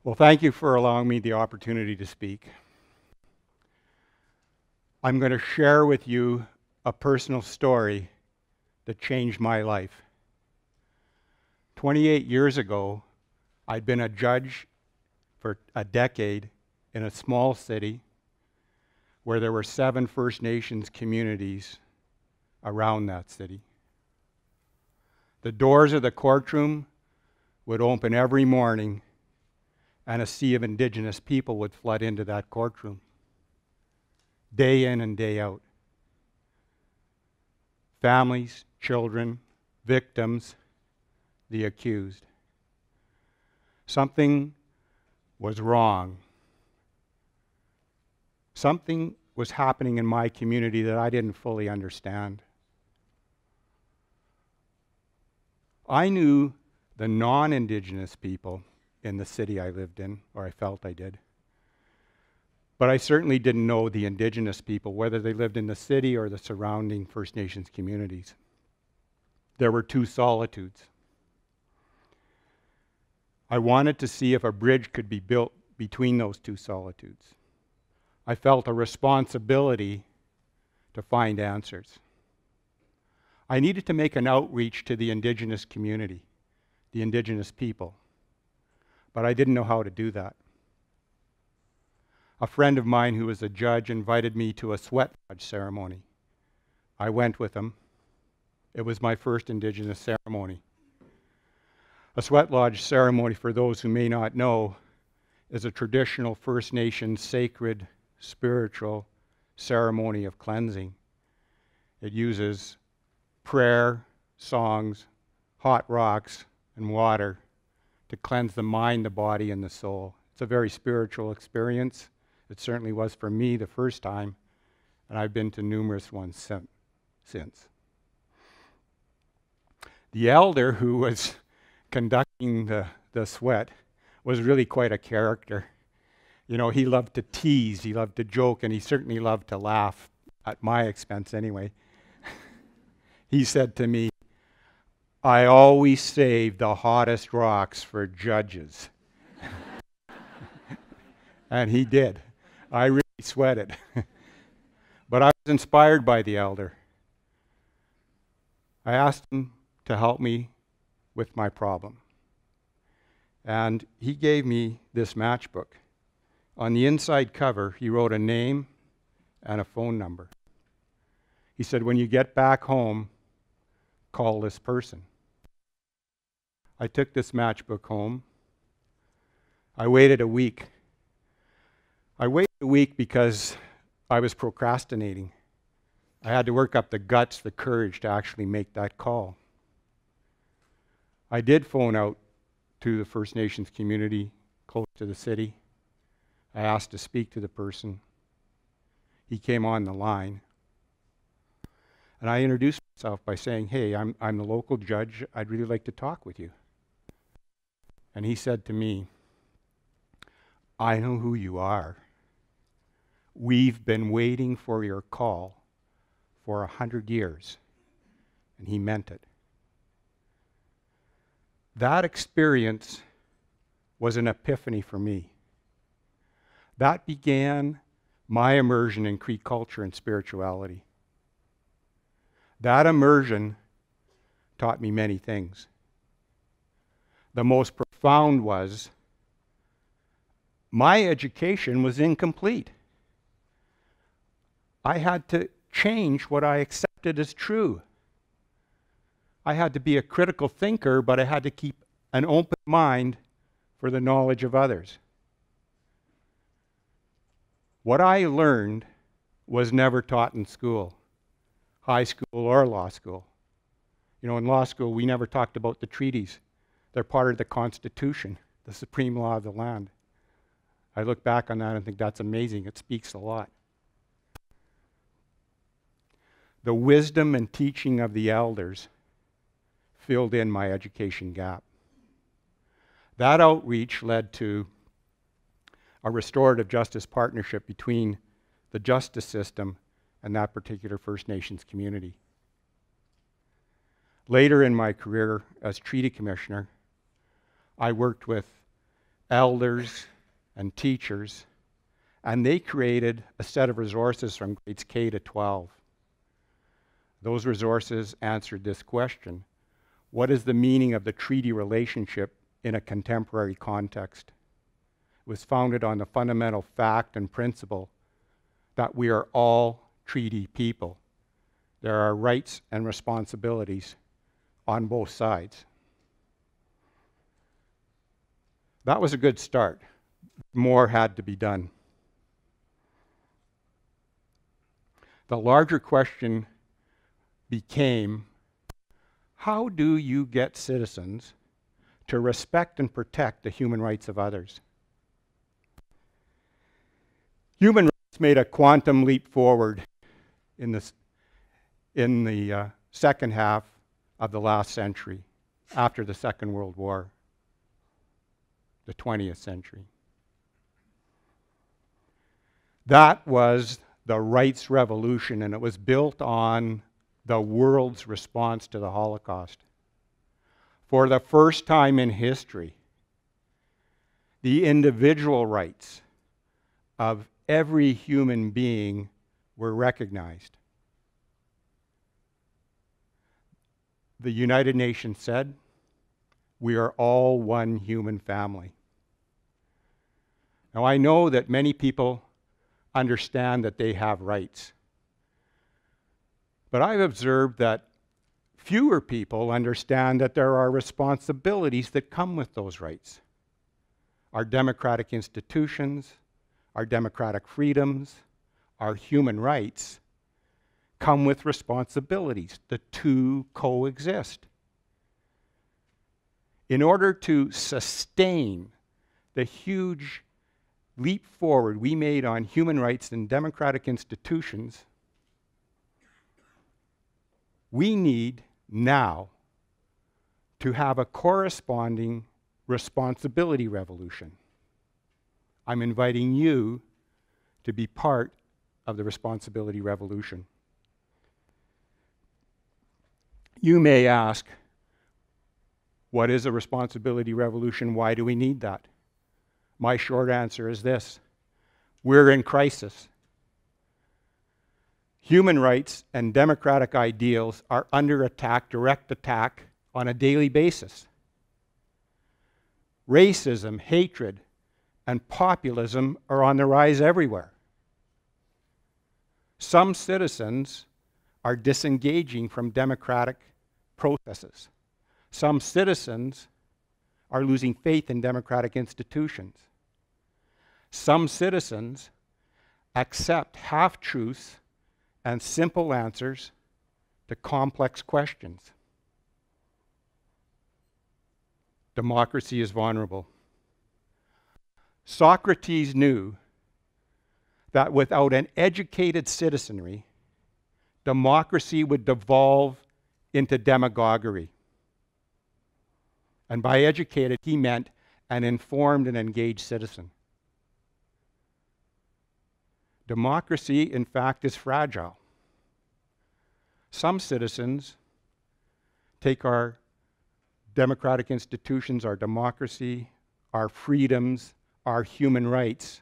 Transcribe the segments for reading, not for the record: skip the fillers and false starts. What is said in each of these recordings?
Well, thank you for allowing me the opportunity to speak. I'm going to share with you a personal story that changed my life. 28 years ago, I'd been a judge for a decade in a small city where there were 7 First Nations communities around that city. The doors of the courtroom would open every morning, and a sea of Indigenous people would flood into that courtroom, day in and day out. Families, children, victims, the accused. Something was wrong. Something was happening in my community that I didn't fully understand. I knew the non-Indigenous people in the city I lived in, or I felt I did. But I certainly didn't know the Indigenous people, whether they lived in the city or the surrounding First Nations communities. There were 2 solitudes. I wanted to see if a bridge could be built between those 2 solitudes. I felt a responsibility to find answers. I needed to make an outreach to the Indigenous community, the Indigenous people, but I didn't know how to do that. A friend of mine who was a judge invited me to a sweat lodge ceremony. I went with him. It was my first Indigenous ceremony. A sweat lodge ceremony, for those who may not know, is a traditional First Nation sacred, spiritual ceremony of cleansing. It uses prayer, songs, hot rocks, and water to cleanse the mind, the body, and the soul. It's a very spiritual experience. It certainly was for me the first time, and I've been to numerous ones since. The elder who was conducting the sweat was really quite a character. You know, he loved to tease, he loved to joke, and he certainly loved to laugh, at my expense anyway. He said to me, "I always save the hottest rocks for judges." And he did. I really sweated. But I was inspired by the elder. I asked him to help me with my problem. And he gave me this matchbook. On the inside cover, he wrote a name and a phone number. He said, "When you get back home, call this person." I took this matchbook home. I waited a week. I waited a week because I was procrastinating. I had to work up the guts, the courage to actually make that call. I did phone out to the First Nations community close to the city. I asked to speak to the person. He came on the line. And I introduced myself by saying, "Hey, I'm the local judge. I'd really like to talk with you." And he said to me, "I know who you are. We've been waiting for your call for 100 years. And he meant it. That experience was an epiphany for me. That began my immersion in Cree culture and spirituality. That immersion taught me many things. The most profound was my education was incomplete. I had to change what I accepted as true. I had to be a critical thinker, but I had to keep an open mind for the knowledge of others. What I learned was never taught in school, high school or law school. You know, in law school, we never talked about the treaties. They're part of the Constitution, the supreme law of the land. I look back on that and think that's amazing. It speaks a lot. The wisdom and teaching of the elders filled in my education gap. That outreach led to a restorative justice partnership between the justice system and that particular First Nations community. Later in my career as Treaty Commissioner, I worked with elders, and teachers, and they created a set of resources from grades K to 12. Those resources answered this question: what is the meaning of the treaty relationship in a contemporary context? It was founded on the fundamental fact and principle that we are all treaty people. There are rights and responsibilities on both sides. That was a good start. More had to be done. The larger question became, how do you get citizens to respect and protect the human rights of others? Human rights made a quantum leap forward in the second half of the last century, after the Second World War, the 20th century. That was the rights revolution, and it was built on the world's response to the Holocaust. For the first time in history, the individual rights of every human being were recognized. The United Nations said, we are all one human family. Now, I know that many people understand that they have rights, but I've observed that fewer people understand that there are responsibilities that come with those rights. Our democratic institutions, our democratic freedoms, our human rights come with responsibilities. The two coexist. In order to sustain the huge leap forward we made on human rights and democratic institutions, we need now to have a corresponding responsibility revolution. I'm inviting you to be part of the responsibility revolution. You may ask, what is a responsibility revolution? Why do we need that? My short answer is this: we're in crisis. Human rights and democratic ideals are under attack, direct attack, on a daily basis. Racism, hatred, and populism are on the rise everywhere. Some citizens are disengaging from democratic processes. Some citizens are losing faith in democratic institutions. Some citizens accept half-truths and simple answers to complex questions. Democracy is vulnerable. Socrates knew that without an educated citizenry, democracy would devolve into demagoguery. And by educated, he meant an informed and engaged citizen. Democracy, in fact, is fragile. Some citizens take our democratic institutions, our democracy, our freedoms, our human rights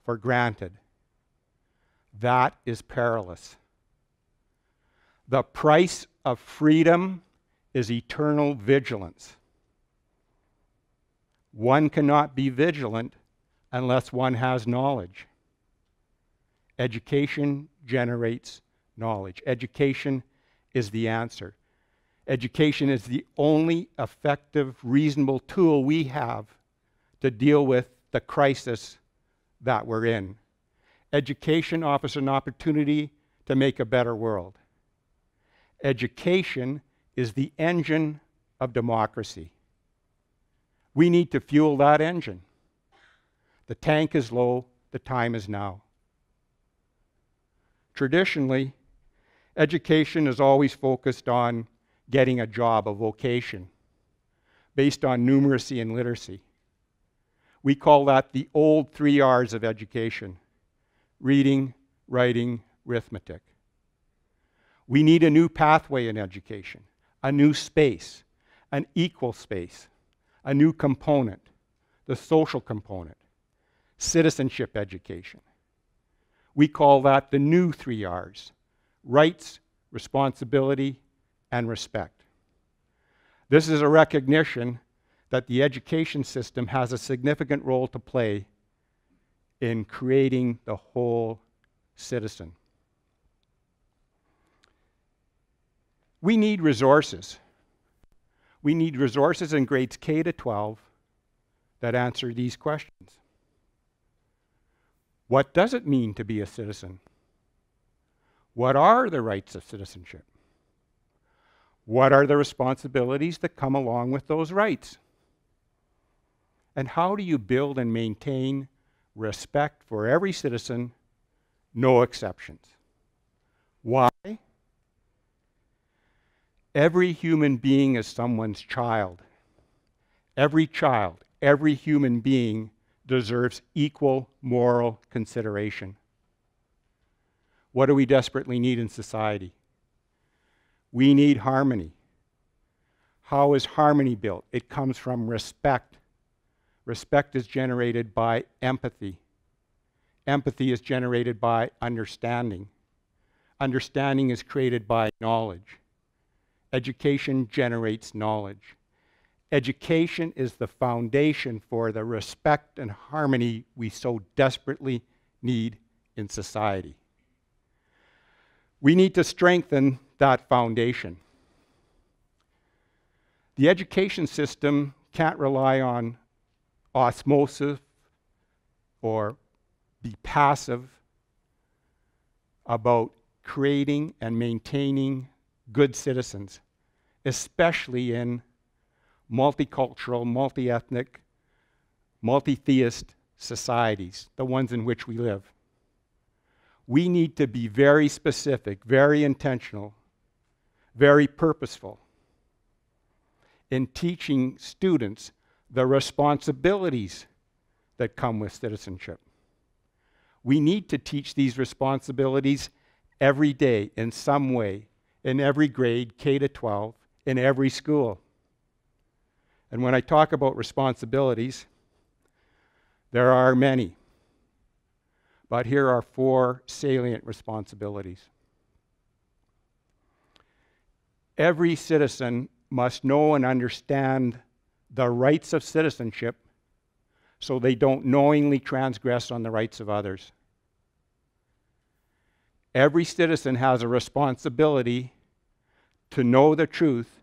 for granted. That is perilous. The price of freedom is eternal vigilance. One cannot be vigilant unless one has knowledge. Education generates knowledge. Education is the answer. Education is the only effective, reasonable tool we have to deal with the crisis that we're in. Education offers an opportunity to make a better world. Education is the engine of democracy. We need to fuel that engine. The tank is low, the time is now. Traditionally, education is always focused on getting a job, a vocation, based on numeracy and literacy. We call that the old 3 R's of education: reading, writing, arithmetic. We need a new pathway in education, a new space, an equal space, a new component, the social component, citizenship education. We call that the new 3 R's: rights, responsibility, and respect. This is a recognition that the education system has a significant role to play in creating the whole citizen. We need resources. We need resources in grades K to 12 that answer these questions. What does it mean to be a citizen? What are the rights of citizenship? What are the responsibilities that come along with those rights? And how do you build and maintain respect for every citizen, no exceptions? Why? Every human being is someone's child. Every child, every human being deserves equal moral consideration. What do we desperately need in society? We need harmony. How is harmony built? It comes from respect. Respect is generated by empathy. Empathy is generated by understanding. Understanding is created by knowledge. Education generates knowledge. Education is the foundation for the respect and harmony we so desperately need in society. We need to strengthen that foundation. The education system can't rely on osmosis or be passive about creating and maintaining good citizens, especially in multicultural, multi-ethnic, multi-theist societies, the ones in which we live. We need to be very specific, very intentional, very purposeful in teaching students the responsibilities that come with citizenship. We need to teach these responsibilities every day in some way, in every grade, K to 12, in every school. And when I talk about responsibilities, there are many. But here are 4 salient responsibilities. Every citizen must know and understand the rights of citizenship so they don't knowingly transgress on the rights of others. Every citizen has a responsibility to know the truth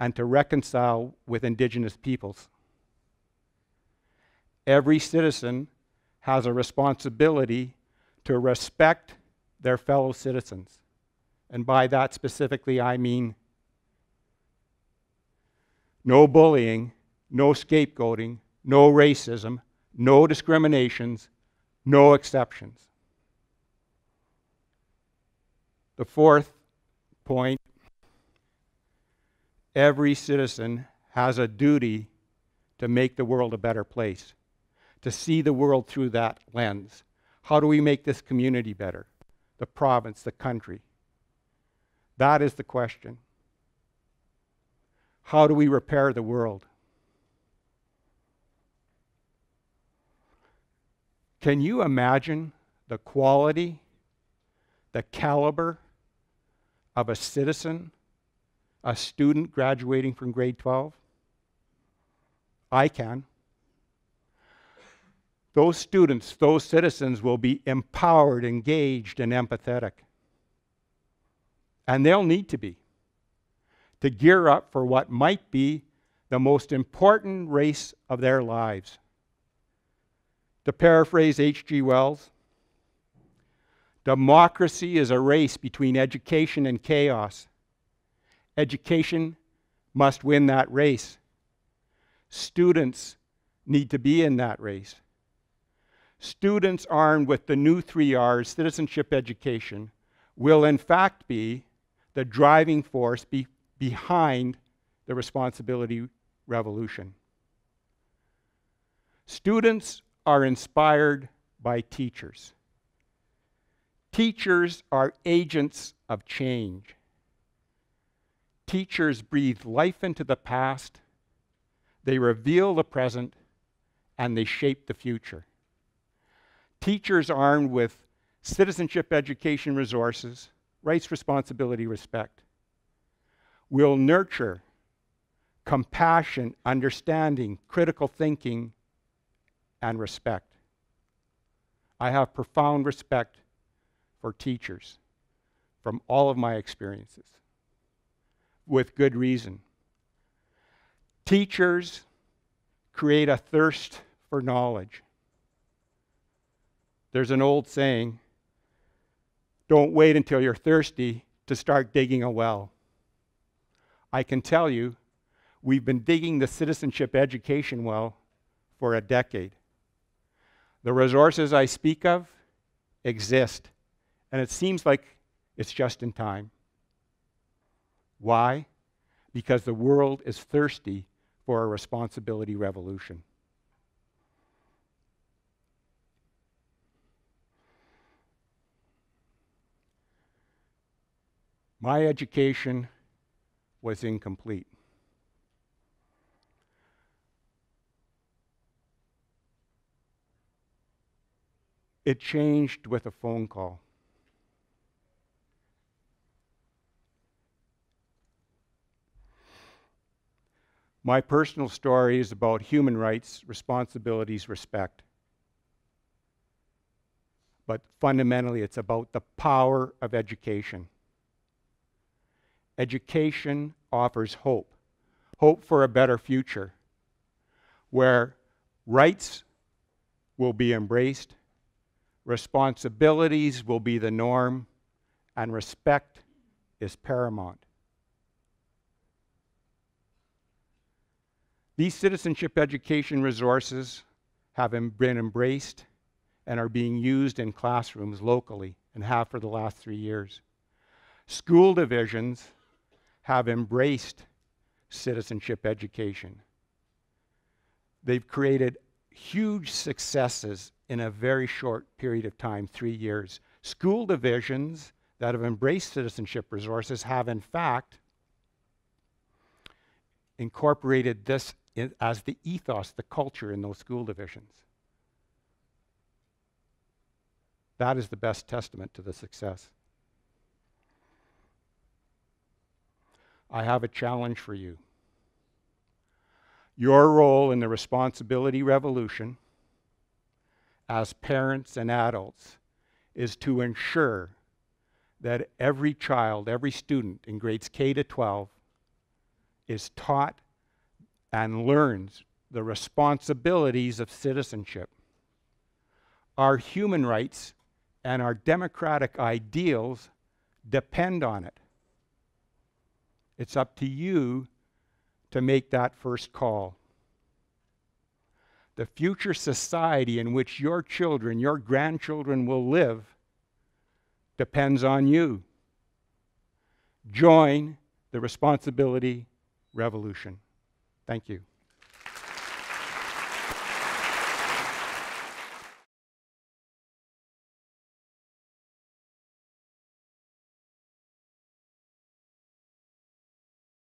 and to reconcile with Indigenous peoples. Every citizen has a responsibility to respect their fellow citizens. And by that specifically, I mean no bullying, no scapegoating, no racism, no discriminations, no exceptions. The 4th point, every citizen has a duty to make the world a better place, to see the world through that lens. How do we make this community better? The province, the country? That is the question. How do we repair the world? Can you imagine the quality, the caliber of a citizen, a student graduating from grade 12? I can. Those students, those citizens will be empowered, engaged, and empathetic. And they'll need to be, to gear up for what might be the most important race of their lives. To paraphrase H.G. Wells, democracy is a race between education and chaos. Education must win that race. Students need to be in that race. Students armed with the new 3 R's, citizenship education, will in fact be the driving force behind the responsibility revolution. Students are inspired by teachers. Teachers are agents of change. Teachers breathe life into the past, they reveal the present, and they shape the future. Teachers armed with citizenship education resources, rights, responsibility, respect, will nurture compassion, understanding, critical thinking, and respect. I have profound respect for teachers from all of my experiences, with good reason. Teachers create a thirst for knowledge. There's an old saying, don't wait until you're thirsty to start digging a well. I can tell you, we've been digging the citizenship education well for a decade. The resources I speak of exist, and it seems like it's just in time. Why? Because the world is thirsty for a responsibility revolution. My education was incomplete. It changed with a phone call. My personal story is about human rights, responsibilities, respect. But fundamentally, it's about the power of education. Education offers hope, hope for a better future, where rights will be embraced, responsibilities will be the norm, and respect is paramount. These citizenship education resources have been embraced and are being used in classrooms locally and have for the last 3 years. School divisions have embraced citizenship education. They've created huge successes in a very short period of time, 3 years. School divisions that have embraced citizenship resources have, in fact, incorporated this as the ethos, the culture in those school divisions. That is the best testament to the success. I have a challenge for you. Your role in the responsibility revolution as parents and adults is to ensure that every child, every student in grades K to 12 is taught and learns the responsibilities of citizenship. Our human rights and our democratic ideals depend on it. It's up to you to make that first call. The future society in which your children, your grandchildren will live depends on you. Join the responsibility revolution. Thank you.